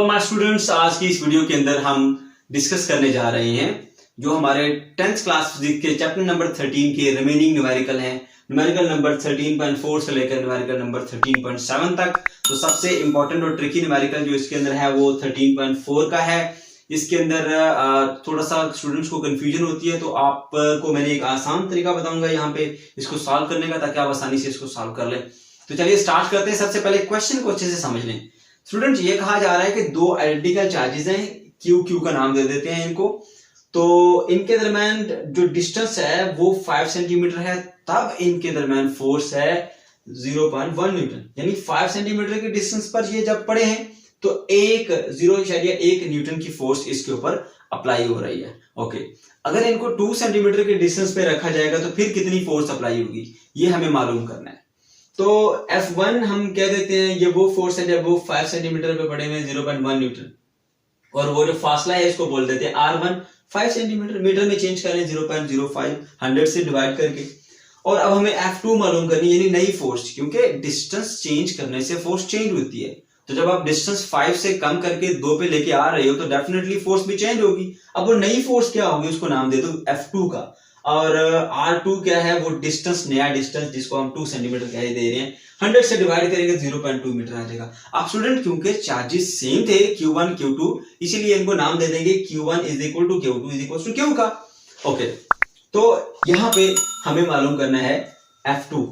Hello my students, आज की इस वीडियो के अंदर हम डिस्कस करने जा रहे हैं जो हमारे 10th क्लास फिजिक्स के चैप्टर नंबर 13 के रिमेनिंग न्यूमेरिकल हैं। न्यूमेरिकल नंबर 13.4 से लेकर न्यूमेरिकल नंबर 13.7 तक। तो सबसे इंपॉर्टेंट और ट्रिकी न्यूमेरिकल जो इसके अंदर है वो 13.4 का है। इसके अंदर थोड़ा सा स्टूडेंट्स को कंफ्यूजन होती है, तो आपको मैंने एक आसान तरीका बताऊंगा यहाँ पे इसको सॉल्व करने का, ताकि आप आसानी से इसको सॉल्व कर लें। तो चलिए स्टार्ट करते हैं। सबसे पहले क्वेश्चन को अच्छे से समझ लें। स्टूडेंट्स, ये कहा जा रहा है कि दो आइडेंटिकल चार्जेस हैं, क्यू का नाम दे देते हैं इनको। तो इनके दरम्यान जो डिस्टेंस है वो 5 सेंटीमीटर है, तब इनके दरम्यान फोर्स है 0.1 न्यूटन। यानी 5 सेंटीमीटर के डिस्टेंस पर ये जब पड़े हैं तो 0.1 न्यूटन की फोर्स इसके ऊपर अप्लाई हो रही है। ओके, अगर इनको 2 सेंटीमीटर के डिस्टेंस पे रखा जाएगा तो फिर कितनी फोर्स अप्लाई होगी, ये हमें मालूम करना है। तो F1 हम कह देते हैं ये वो फोर्स है जब वो 5 सेंटीमीटर पे पड़े हुए 0.1 न्यूटन, और वो जो फासला है इसको बोल देते हैं R1। 5 सेंटीमीटर मीटर में चेंज करें 0.05 100 से डिवाइड करके। और अब हमें F2 मालूम करनी है, यानी नई फोर्स, क्योंकि डिस्टेंस चेंज करने से फोर्स चेंज होती है। तो जब आप डिस्टेंस 5 से कम करके 2 पे लेके आ रहे हो तो डेफिनेटली फोर्स भी चेंज होगी। अब वो नई फोर्स क्या होगी उसको नाम दे दो F2 का। और R2 क्या है, वो डिस्टेंस, नया डिस्टेंस जिसको हम 2 सेंटीमीटर कह दे रहे हैं, 100 से डिवाइड करेंगे 0.2 मीटर आ जाएगा। आप स्टूडेंट क्योंकि चार्जेस सेम थे Q1 Q2, इसीलिए इनको नाम दे देंगे Q1 is equal to Q2 is equal to Q का। ओके, तो यहां पे हमें मालूम करना है F2।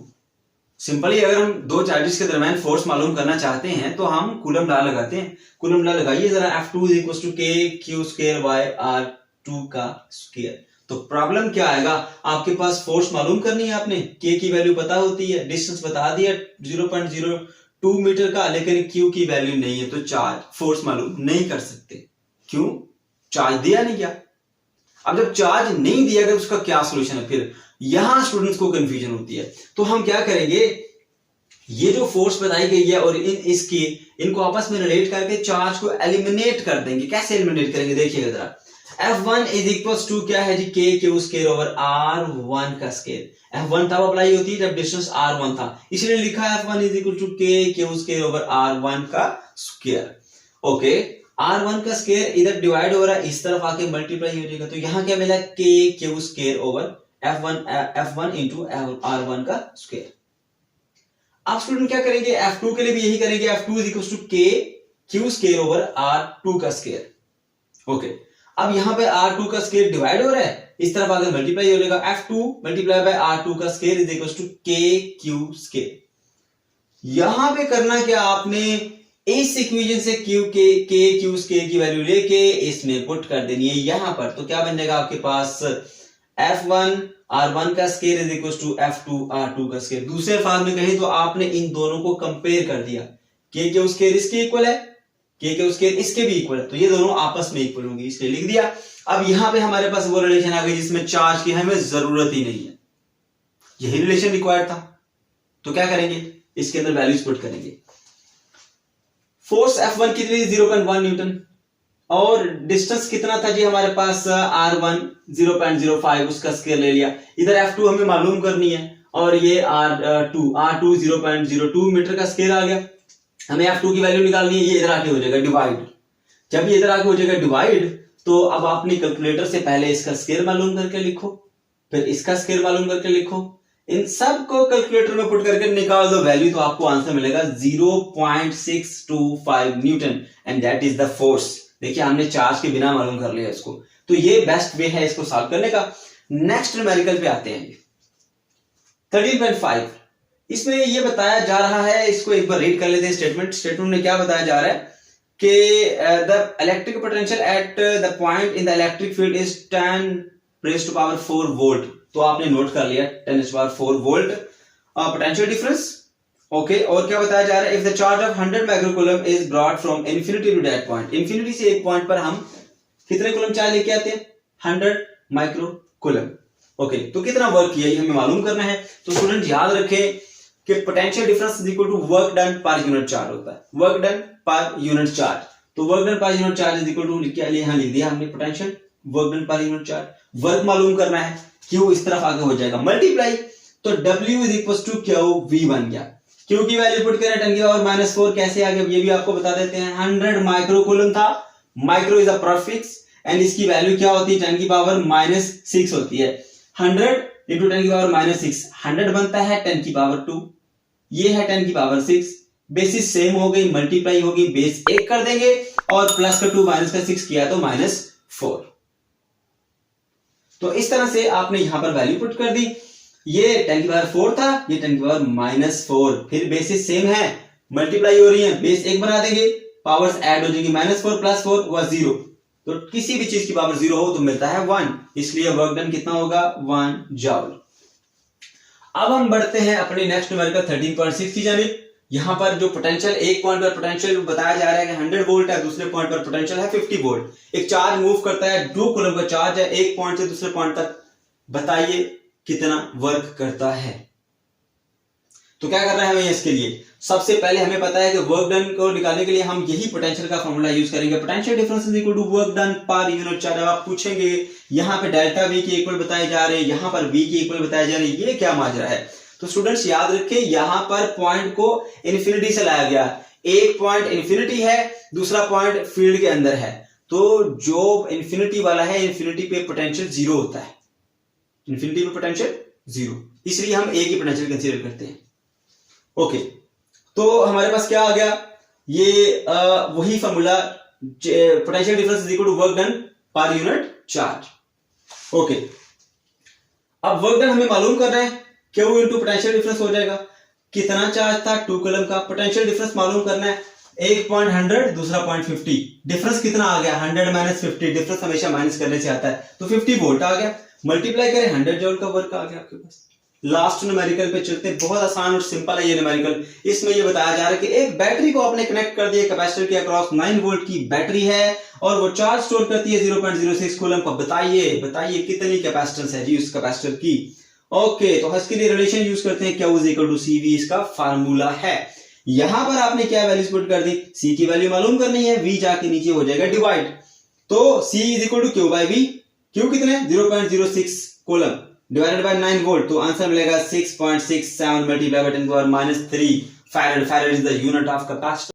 सिंपली अगर हम दो चार्जेस के दरमियान फोर्स मालूम करना चाहते हैं तो हम कूलम लॉ लगाते हैं। कूलम लॉ लगाइए जरा। F2 is equal to K Q square by R2 का स्क्वायर। तो प्रॉब्लम क्या आएगा, आपके पास फोर्स मालूम करनी है, आपने K की वैल्यू पता होती है, डिस्टेंस बता दिया 0.02 मीटर का, लेकिन Q की वैल्यू नहीं है, तो चार्ज फोर्स मालूम नहीं कर सकते। क्यों? चार्ज दिया नहीं गया। अब जब चार्ज नहीं दिया गया उसका क्या सोल्यूशन है, फिर यहां स्टूडेंट्स को कंफ्यूजन होती है। तो हम क्या करेंगे, ये जो फोर्स बताई गई है और इनको आपस में रिलेट करके चार्ज को एलिमिनेट कर देंगे। कैसे एलिमिनेट करेंगे देखिएगा जरा। F1 इज इक्वल टू क्या है जी, K Q square over R1 का स्क्वायर। F1 तब अप्लाई होती है जब डिस्टेंस R1 था, इसलिए लिखा है F1 is equal to K Q square over R1 का स्क्वायर। ओके, R1 का स्क्वायर इधर डिवाइड हो रहा है, इस तरफ आके मल्टीप्लाई हो जाएगा, तो यहां क्या मिला, K Q square over F1 into R1 का स्क्वायर। आप स्टूडेंट क्या करेंगे, F2 के लिए भी यही करेंगे। F2 is equal to K Q square over R2 का स्क्वायर। ओके, अब यहां पे R2 का स्क्वायर डिवाइड हो रहा है, इस तरफ आगे मल्टीप्लाई हो जाएगा। F2 मल्टीप्लाई बाय R2 का square is equal to K Q square. यहां पे करना क्या, आपने इस इक्वेशन से K Q स्क्वायर की वैल्यू लेके इसमें पुट कर देनी है यहां पर। तो क्या बन जाएगा आपके पास, F1 R1 का square is equal to F2 R2 का स्क्वायर। दूसरे फॉर्म में कहें तो आपने इन दोनों को कंपेयर कर दिया। K Q स्क्वायर इसके इक्वल है, K Q स्क्वायर इसके भी इक्वल है, तो ये दोनों आपस में इक्वल होंगी, इसलिए लिख दिया। अब यहां पे हमारे पास वो रिलेशन आ गई जिसमें चार्ज की हमें जरूरत ही नहीं है, यही रिलेशन रिक्वायर्ड था। तो क्या करेंगे, इसके अंदर वैल्यूज पुट करेंगे। फोर्स F1 कितनी, 0.1 न्यूटन, और डिस्टेंस कितना था जी हमारे पास, R1 0.05, उसका स्क्वायर ले लिया। इधर F2 हमें मालूम करनी है, और ये R2 0.02 मीटर का स्क्वायर आ गया। हमें F2 की वैल्यू निकालनी है, ये इधर आके हो जाएगा डिवाइड। जब ये इधर आके हो जाएगा डिवाइड, तो अब आपने कैलकुलेटर से पहले इसका स्क्वायर मालूम करके लिखो, फिर इसका स्क्वायर मालूम करके लिखो, इन सब को कैलकुलेटर में पुट करके निकाल दो वैल्यू, तो आपको आंसर मिलेगा 0.625 Newton, and that is the force. देखिए हमने चार्ज के बिना मालूम कर लिया इसको, तो ये बेस्ट वे है इसको सॉल्व करने का। नेक्स्ट न्यूमेरिकल पे आते हैं 13.5। इसमें ये बताया जा रहा है, इसको एक बार रीड कर लेते हैं। स्टेटमेंट में क्या बताया जा रहा है कि the electric potential at the point in the electric field is 10⁴ volt. तो आपने नोट कर लिया 10⁴ वोल्ट पोटेंशियल डिफरेंस। ओके, और क्या बताया जा रहा है, if the charge of 100 microcoulomb is brought from infinity to that point. Infinity से एक पॉइंट पर हम कितने कूलम चार्ज लेके आते हैं, 100 माइक्रोकूलम। ओके, तो कितना वर्क किया ये हमें मालूम करना है। तो स्टूडेंट याद रखें कि potential difference is equal to work done per unit charge होता है, work done per unit charge. तो work done per unit charge is equal to क्या यहां लिख दिया हमने, potential work done per unit charge. Work मालूम करना है, Q इस तरफ आगे हो जाएगा मल्टीप्लाई, तो W is equal to Q V बन गया। क्यू की वैल्यू पुट करें 10 की पावर -4 कैसे आ गया ये भी आपको बता देते हैं। 100 माइक्रो कूलम था, micro is a prefix and इसकी वैल्यू क्या होती है 10 की पावर -6 होती है। 100 इंटू 10 की पावर -6 100 बनता है 10 की पावर 2, ये है 10 की पावर 6, बेसिस सेम हो गई, मल्टीप्लाई होगी, बेस 1 कर देंगे और प्लस का 2 माइनस का 6 किया तो -4। तो इस तरह से आपने यहां पर वैल्यू पुट कर दी। ये 10 की पावर 4 था, ये 10 की पावर -4, फिर बेसिस सेम है, मल्टीप्लाई हो रही है, बेस 1 बना देंगे, पावर्स ऐड हो जाएंगी, -4 + 4 हुआ 0। तो किसी भी चीज की पावर 0 हो तो मिलता है 1, इसलिए वर्क डन कितना होगा 1 जूल। अब हम बढ़ते हैं अपने नेक्स्ट न्यूमेरिकल 13.6 की जानिब। यहां पर जो पोटेंशियल, एक पॉइंट पर पोटेंशियल बताया जा रहा है कि 100 वोल्ट है, दूसरे पॉइंट पर पोटेंशियल है 50 वोल्ट। एक चार्ज मूव करता है, 2 कूलम का चार्ज है, एक पॉइंट से दूसरे पॉइंट तक, बताइए कितना वर्क करता है। तो क्या करना है हमें इसके लिए, सबसे पहले हमें पता है कि वर्क डन को निकालने के लिए हम यही पोटेंशियल का फॉर्मूला यूज करेंगे, potential difference is equal to work done per unit charge. अब आप पूछेंगे यहाँ पे डेल्टा वी के इक्वल बताए जा रहे हैं, यहाँ पर वी के इक्वल बताए जा रहे हैं, ये क्या माजरा है। तो स्टूडेंट्स याद रखें यहाँ पर पॉइंट को इन्फिनिटी से लाया गया, एक पॉइंट इन्फिनिटी है, दूसरा पॉइंट फील्ड के अंदर है। तो जो इन्फिनिटी वाला है, इन्फिनिटी पे पोटेंशियल 0 होता है, इन्फिनिटी पे पोटेंशियल 0, इसलिए हम एक ही पोटेंशियल कंसीडर करते हैं। ओके, तो हमारे पास क्या आ गया, ये वही formula, potential difference is equal to work done per unit charge. Okay, अब वर्क डन हमें मालूम करना है, क्यू इंटू पोटेंशियल डिफरेंस हो जाएगा, कितना चार्ज था 2 कूलम का, पोटेंशियल डिफरेंस मालूम करना है, एक पॉइंट 100 दूसरा पॉइंट 50, डिफरेंस कितना आ गया 100 - 50, डिफरेंस हमेशा माइनस करने से आता है, तो 50 वोल्ट आ गया, मल्टीप्लाई करें 100 जूल का वर्क आ गया आपके पास। लास्ट न्यूमेरिकल पे चलते हैं, बहुत आसान और सिंपल है ये न्यूमेरिकल। इसमें ये बताया जा रहा है कि एक बैटरी को आपने कनेक्ट कर दिया, कैपेसिटर के अक्रॉस 9 वोल्ट की बैटरी है और वो चार्ज स्टोर करती है 0.06 कूलम का। बताइए कितनी कैपेसिटेंस है जी उस कैपेसिटर की। ओके, तो इसके लिए रिलेशन यूज करते हैं, Q = CV इसका फार्मूला है। यहां पर आपने क्या वैल्यूज पुट कर दी, C की वैल्यू मालूम करनी है, V जाके नीचे हो जाएगा डिवाइड, तो C = Q/V, Q कितने 0.06 कूलम डिवाइडेड बाय 9 वोल्ट, तो आंसर मिलेगा 6.67 × 10⁻³ farad. Farad is the unit of capacitance.